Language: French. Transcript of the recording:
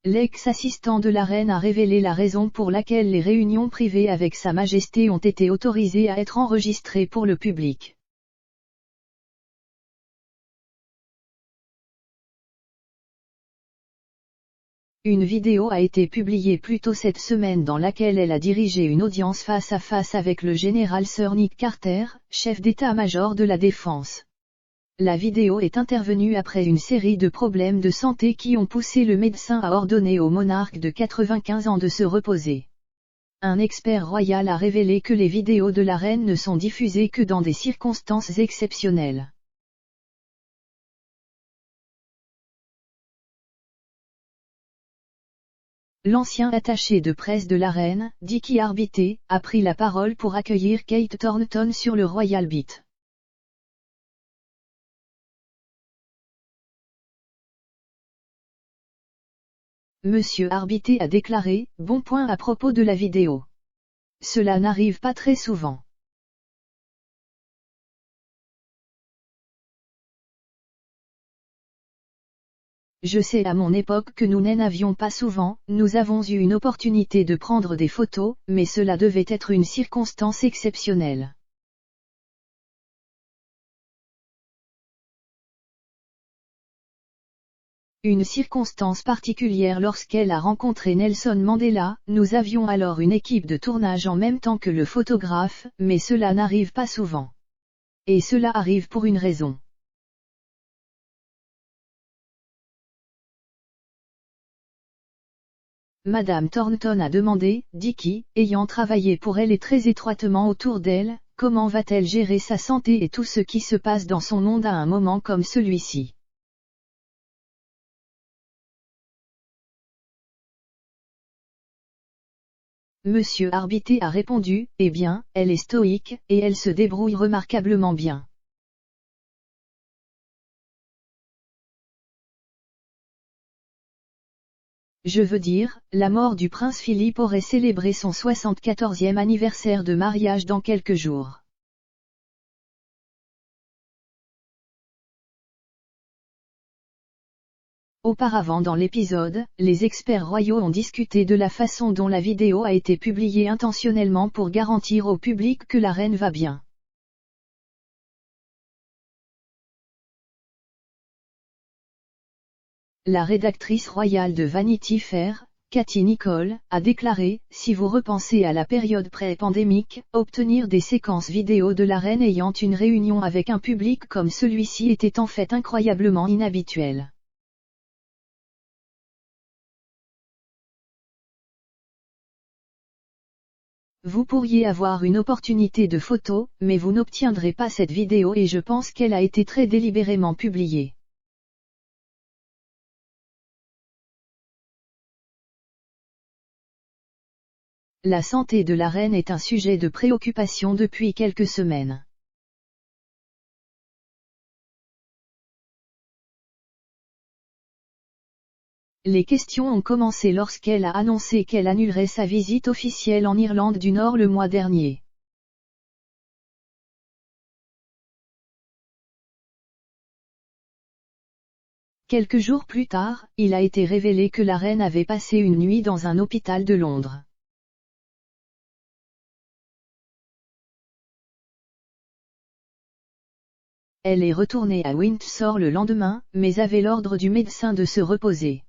L'ex-assistant de la reine a révélé la raison pour laquelle les réunions privées avec Sa Majesté ont été autorisées à être enregistrées pour le public. Une vidéo a été publiée plus tôt cette semaine dans laquelle elle a dirigé une audience face à face avec le général Sir Nick Carter, chef d'état-major de la Défense. La vidéo est intervenue après une série de problèmes de santé qui ont poussé le médecin à ordonner au monarque de 95 ans de se reposer. Un expert royal a révélé que les vidéos de la reine ne sont diffusées que dans des circonstances exceptionnelles. L'ancien attaché de presse de la reine, Dickie Arbité, a pris la parole pour accueillir Kate Thornton sur le Royal Beat. Monsieur Arbité a déclaré, bon point à propos de la vidéo. Cela n'arrive pas très souvent. Je sais à mon époque que nous n'en avions pas souvent, nous avons eu une opportunité de prendre des photos, mais cela devait être une circonstance exceptionnelle. Une circonstance particulière lorsqu'elle a rencontré Nelson Mandela, nous avions alors une équipe de tournage en même temps que le photographe, mais cela n'arrive pas souvent. Et cela arrive pour une raison. Madame Thornton a demandé, Dickie, ayant travaillé pour elle et très étroitement autour d'elle, comment va-t-elle gérer sa santé et tout ce qui se passe dans son monde à un moment comme celui-ci. Monsieur Arbité a répondu, eh bien, elle est stoïque, et elle se débrouille remarquablement bien. Je veux dire, la mort du prince Philippe aurait célébré son 74e anniversaire de mariage dans quelques jours. Auparavant dans l'épisode, les experts royaux ont discuté de la façon dont la vidéo a été publiée intentionnellement pour garantir au public que la reine va bien. La rédactrice royale de Vanity Fair, Cathy Nicholl, a déclaré, si vous repensez à la période pré-pandémique, obtenir des séquences vidéo de la reine ayant une réunion avec un public comme celui-ci était en fait incroyablement inhabituel. Vous pourriez avoir une opportunité de photo, mais vous n'obtiendrez pas cette vidéo et je pense qu'elle a été très délibérément publiée. La santé de la reine est un sujet de préoccupation depuis quelques semaines. Les questions ont commencé lorsqu'elle a annoncé qu'elle annulerait sa visite officielle en Irlande du Nord le mois dernier. Quelques jours plus tard, il a été révélé que la reine avait passé une nuit dans un hôpital de Londres. Elle est retournée à Windsor le lendemain, mais avait l'ordre du médecin de se reposer.